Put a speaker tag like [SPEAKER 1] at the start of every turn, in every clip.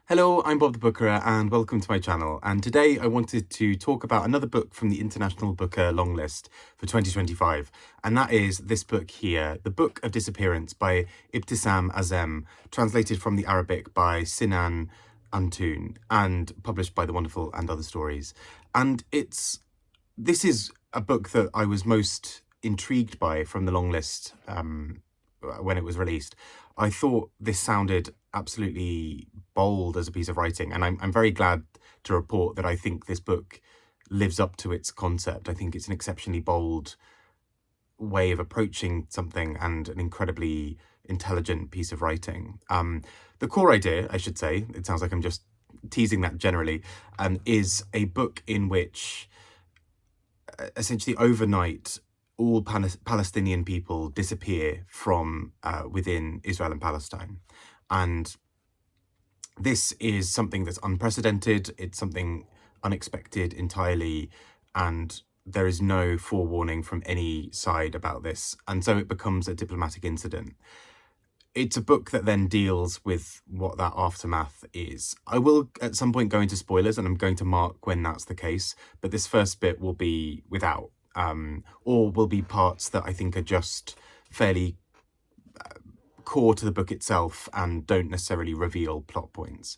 [SPEAKER 1] Hello, I'm Bob the Booker and welcome to my channel. And today I wanted to talk about another book from the International Booker long list for 2025. And that is this book here, The Book of Disappearance by Ibtisam Azem, translated from the Arabic by Sinan, Antoon, and published by The Wonderful and Other Stories. And this is a book that I was most intrigued by from the long list when it was released. I thought this sounded absolutely bold as a piece of writing, and I'm very glad to report that I think this book lives up to its concept. I think it's an exceptionally bold way of approaching something and an incredibly intelligent piece of writing. The core idea, I should say, it sounds like I'm just teasing that generally, is a book in which essentially overnight all Palestinian people disappear from within Israel and Palestine. And this is something that's unprecedented. It's something unexpected entirely. And there is no forewarning from any side about this. And so it becomes a diplomatic incident. It's a book that then deals with what that aftermath is. I will at some point go into spoilers, and I'm going to mark when that's the case, but this first bit will be without, or will be parts that I think are just fairly core to the book itself and don't necessarily reveal plot points.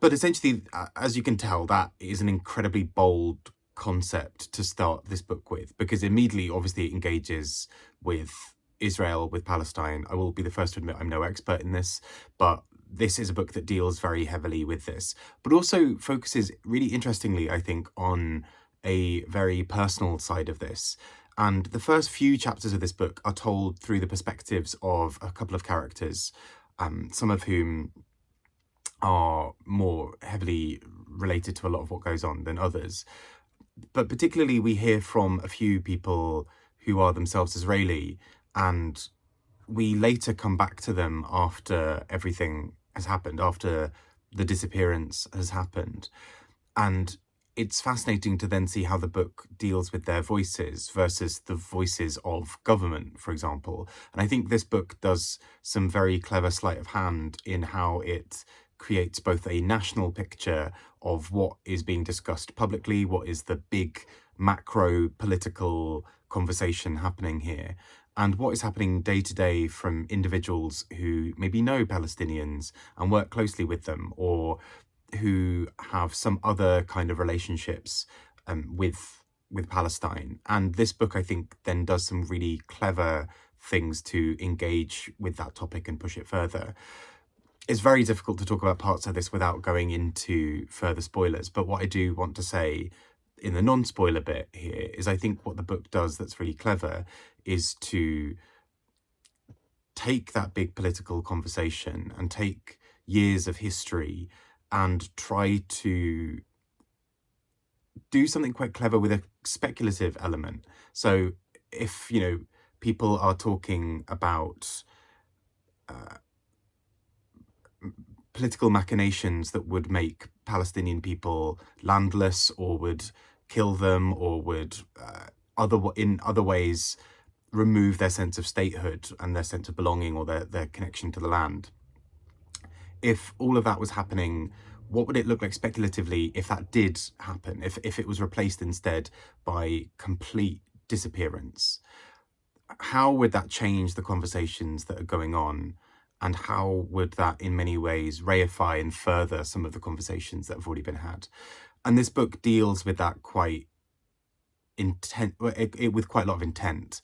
[SPEAKER 1] But essentially, as you can tell, that is an incredibly bold concept to start this book with, because immediately, obviously, it engages with Israel, with Palestine. I will be the first to admit I'm no expert in this, but this is a book that deals very heavily with this, but also focuses really interestingly, I think, on a very personal side of this. And the first few chapters of this book are told through the perspectives of a couple of characters, some of whom are more heavily related to a lot of what goes on than others. But particularly we hear from a few people who are themselves Israeli, and we later come back to them after everything has happened, after the disappearance has happened. And it's fascinating to then see how the book deals with their voices versus the voices of government, for example. And I think this book does some very clever sleight of hand in how it creates both a national picture of what is being discussed publicly, what is the big macro political conversation happening here, and what is happening day to day from individuals who maybe know Palestinians and work closely with them, or who have some other kind of relationships with Palestine. And this book, I think, then does some really clever things to engage with that topic and push it further. It's very difficult to talk about parts of this without going into further spoilers, but what I do want to say in the non-spoiler bit here is I think what the book does that's really clever is to take that big political conversation and take years of history and try to do something quite clever with a speculative element. So if, people are talking about political machinations that would make Palestinian people landless, or would kill them, or would in other ways remove their sense of statehood and their sense of belonging, or their connection to the land. If all of that was happening, what would it look like speculatively if that did happen, if it was replaced instead by complete disappearance? How would that change the conversations that are going on? And how would that in many ways reify and further some of the conversations that have already been had? And this book deals with that quite with quite a lot of intent,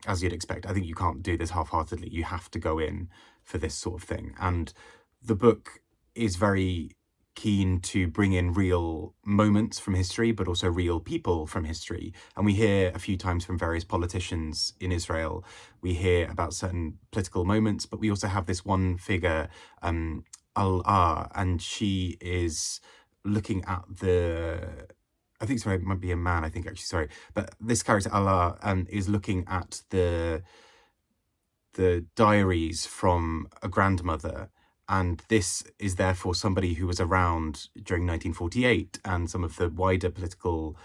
[SPEAKER 1] as you'd expect. I think you can't do this half-heartedly. You have to go in for this sort of thing. And the book is very keen to bring in real moments from history, but also real people from history. And we hear a few times from various politicians in Israel. We hear about certain political moments, but we also have this one figure, Al-Ah, and she is looking at I think, sorry, it might be a man, I think, actually, sorry. But this character, Allah, is looking at the diaries from a grandmother. And this is therefore somebody who was around during 1948 and some of the wider political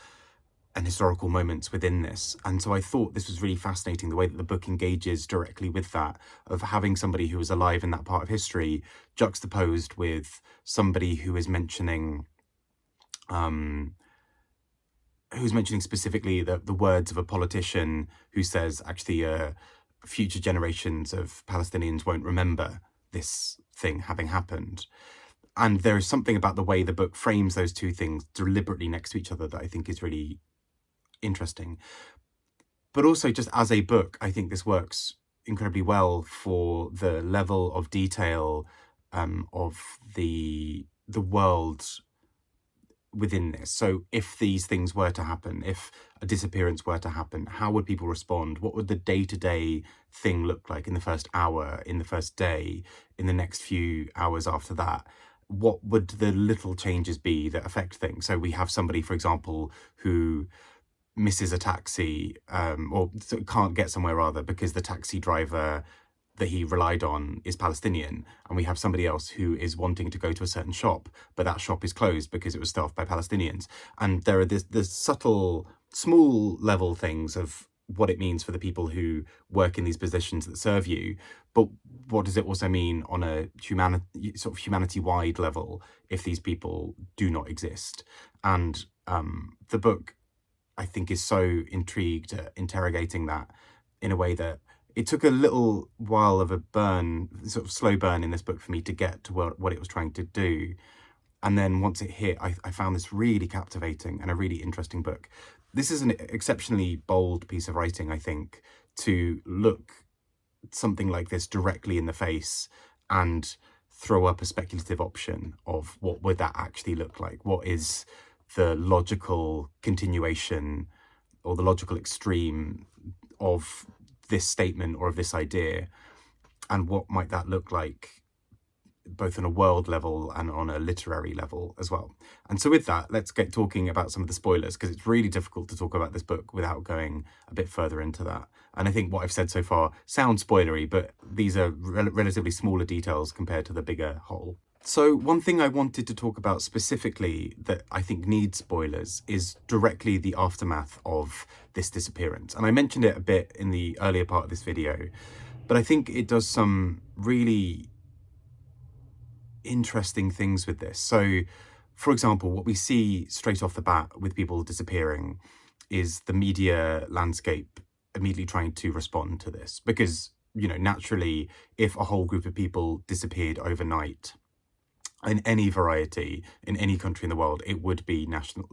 [SPEAKER 1] and historical moments within this. And so I thought this was really fascinating, the way that the book engages directly with that, of having somebody who was alive in that part of history juxtaposed with somebody who is mentioning specifically the words of a politician who says, actually, future generations of Palestinians won't remember this thing having happened. And there is something about the way the book frames those two things deliberately next to each other that I think is really interesting. But also, just as a book, I think this works incredibly well for the level of detail of the world within this. So if these things were to happen, if a disappearance were to happen, how would people respond? What would the day-to-day thing look like in the first hour, in the first day, in the next few hours after that? What would the little changes be that affect things? So we have somebody, for example, who misses a taxi, or can't get somewhere rather, because the taxi driver that he relied on is Palestinian, and we have somebody else who is wanting to go to a certain shop, but that shop is closed because it was staffed by Palestinians. And there are this subtle, small level things of what it means for the people who work in these positions that serve you, but what does it also mean on a humanity-wide level if these people do not exist? And the book, I think, is so intrigued at interrogating that in a way that it took a little while of a burn, sort of slow burn in this book for me to get to what it was trying to do. And then once it hit, I found this really captivating and a really interesting book. This is an exceptionally bold piece of writing, I think, to look something like this directly in the face and throw up a speculative option of what would that actually look like? What is the logical continuation or the logical extreme of this statement or of this idea, and what might that look like both on a world level and on a literary level as well. And so with that, let's get talking about some of the spoilers, because it's really difficult to talk about this book without going a bit further into that. And I think what I've said so far sounds spoilery, but these are relatively smaller details compared to the bigger whole. So one thing I wanted to talk about specifically that I think needs spoilers is directly the aftermath of this disappearance. And I mentioned it a bit in the earlier part of this video, but I think it does some really interesting things with this. So, for example, what we see straight off the bat with people disappearing is the media landscape immediately trying to respond to this. Because, you know, naturally, if a whole group of people disappeared overnight, in any variety, in any country in the world, it would be national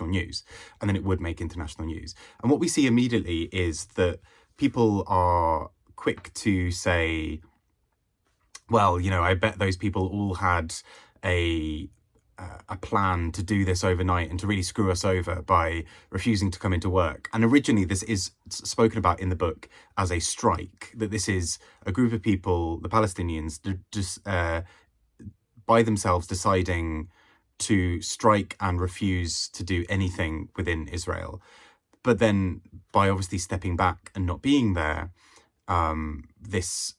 [SPEAKER 1] news, and then it would make international news. And what we see immediately is that people are quick to say, well, you know, I bet those people all had a plan to do this overnight and to really screw us over by refusing to come into work. And originally this is spoken about in the book as a strike, that this is a group of people, the Palestinians, just by themselves deciding to strike and refuse to do anything within Israel. But then by obviously stepping back and not being there, this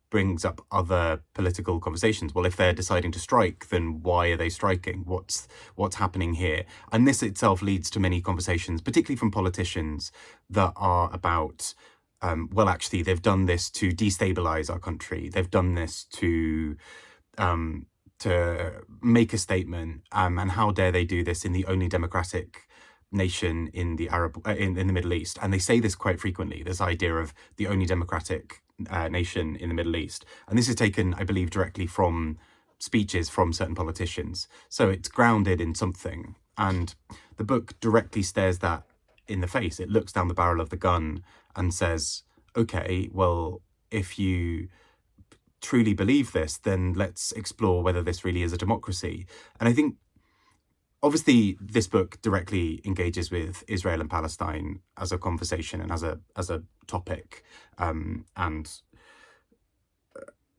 [SPEAKER 1] brings up other political conversations. Well, if they're deciding to strike, then why are they striking? What's happening here? And this itself leads to many conversations, particularly from politicians, that are about, well, actually, they've done this to destabilize our country. They've done this to make a statement, and how dare they do this in the only democratic nation in the in the Middle East. And they say this quite frequently, this idea of the only democratic nation in the Middle East. And this is taken, I believe, directly from speeches from certain politicians. So it's grounded in something. And the book directly stares that in the face. It looks down the barrel of the gun and says, okay, well, if you truly believe this, then let's explore whether this really is a democracy. And I think, obviously, this book directly engages with Israel and Palestine as a conversation and as a topic. And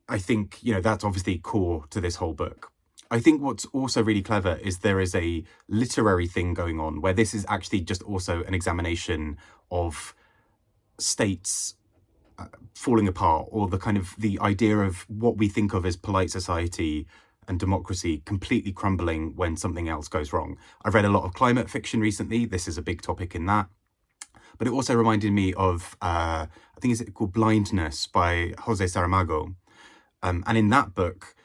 [SPEAKER 1] I think, you know, that's obviously core to this whole book. I think what's also really clever is there is a literary thing going on where this is actually just also an examination of states falling apart, or the idea of what we think of as polite society and democracy completely crumbling when something else goes wrong. I've read a lot of climate fiction recently. This is a big topic in that. But it also reminded me of, I think it's called Blindness by Jose Saramago. And in that book,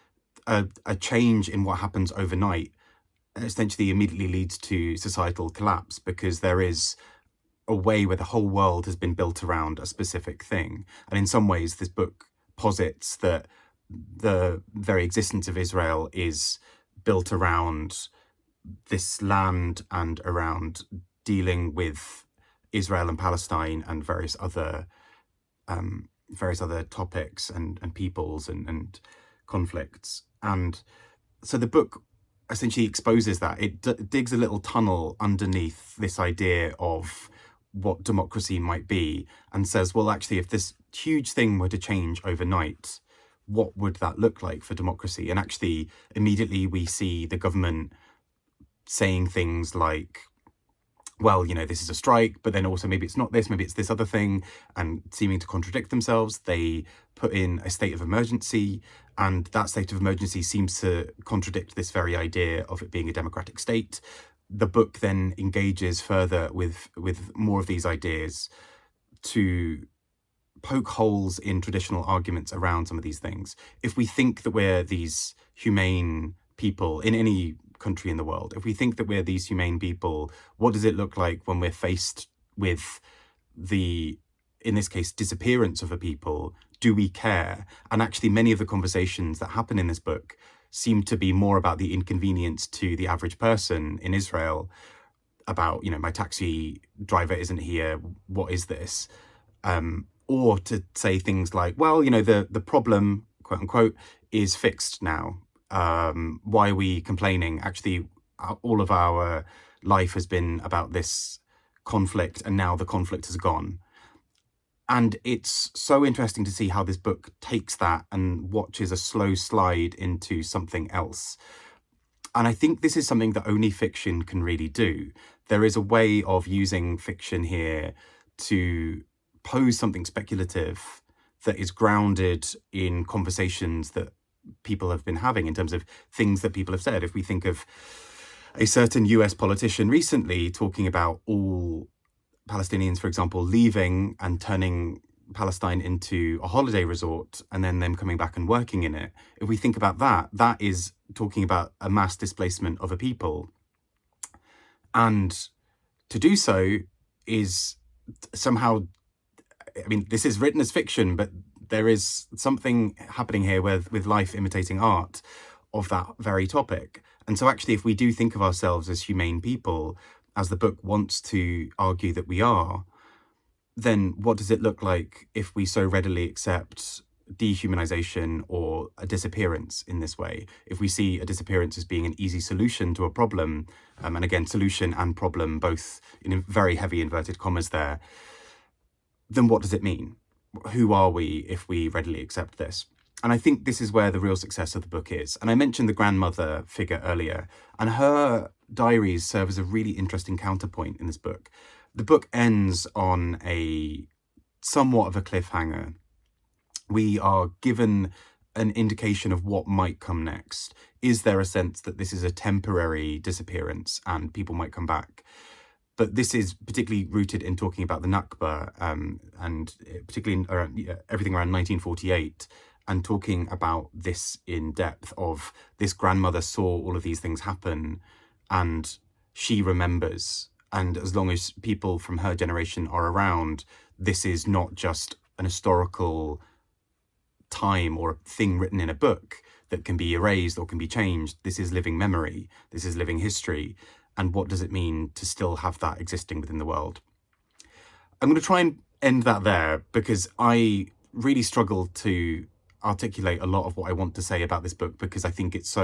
[SPEAKER 1] a change in what happens overnight essentially immediately leads to societal collapse, because there is a way where the whole world has been built around a specific thing. And in some ways, this book posits that the very existence of Israel is built around this land and around dealing with Israel and Palestine and various other topics and peoples and conflicts. And so the book essentially exposes that. It digs a little tunnel underneath this idea of what democracy might be, and says, well, actually, if this huge thing were to change overnight, what would that look like for democracy? And actually, immediately we see the government saying things like, well, this is a strike, but then also maybe it's not this, maybe it's this other thing, and seeming to contradict themselves. They put in a state of emergency, and that state of emergency seems to contradict this very idea of it being a democratic state. The book then engages further with more of these ideas to poke holes in traditional arguments around some of these things. If we think that we're these humane people in any country in the world, if we think that we're these humane people, what does it look like when we're faced with the, in this case, disappearance of a people? Do we care? And actually, many of the conversations that happen in this book seem to be more about the inconvenience to the average person in Israel, about, my taxi driver isn't here, what is this? Or to say things like, well, the problem, quote unquote, is fixed now. Why are we complaining? Actually, all of our life has been about this conflict, and now the conflict has gone. And it's so interesting to see how this book takes that and watches a slow slide into something else. And I think this is something that only fiction can really do. There is a way of using fiction here to pose something speculative that is grounded in conversations that people have been having, in terms of things that people have said. If we think of a certain US politician recently talking about all Palestinians, for example, leaving and turning Palestine into a holiday resort, and then them coming back and working in it. If we think about that, that is talking about a mass displacement of a people. And to do so is somehow, this is written as fiction, but there is something happening here with life imitating art of that very topic. And so actually, if we do think of ourselves as humane people, as the book wants to argue that we are, then what does it look like if we so readily accept dehumanization or a disappearance in this way? If we see a disappearance as being an easy solution to a problem, and again, solution and problem, both in very heavy inverted commas there, then what does it mean? Who are we if we readily accept this? And I think this is where the real success of the book is. And I mentioned the grandmother figure earlier, and her diaries serve as a really interesting counterpoint in this book. The book ends on a somewhat of a cliffhanger. We are given an indication of what might come next. Is there a sense that this is a temporary disappearance and people might come back? But this is particularly rooted in talking about the Nakba, and particularly everything around 1948, and talking about this in depth of this grandmother saw all of these things happen and she remembers. And as long as people from her generation are around, this is not just an historical time or a thing written in a book that can be erased or can be changed. This is living memory. This is living history. And what does it mean to still have that existing within the world? I'm going to try and end that there, because I really struggle to articulate a lot of what I want to say about this book, because I think it's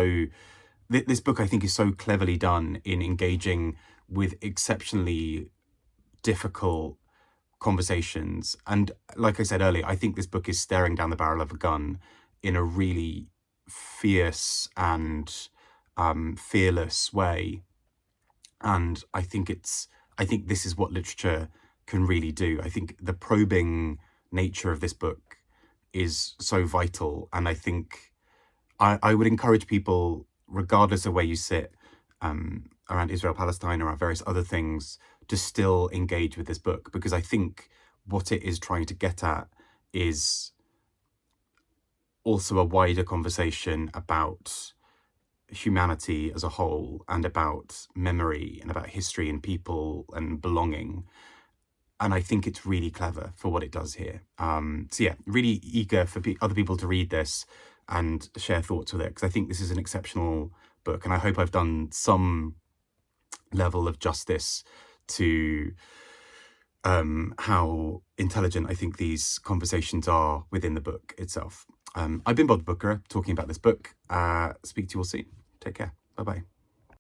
[SPEAKER 1] this book I think is so cleverly done in engaging with exceptionally difficult conversations. And like I said earlier, I think this book is staring down the barrel of a gun in a really fierce and fearless way. And I think this is what literature can really do. I think the probing nature of this book is so vital. And I think I would encourage people, regardless of where you sit around Israel, Palestine, or various other things, to still engage with this book, because I think what it is trying to get at is also a wider conversation about humanity as a whole, and about memory, and about history and people and belonging. And I think it's really clever for what it does here. So yeah, really eager for other people to read this and share thoughts with it, because I think this is an exceptional book, and I hope I've done some level of justice to how intelligent I think these conversations are within the book itself. I've been Bob Booker, talking about this book. Speak to you all soon. Take care. Bye-bye.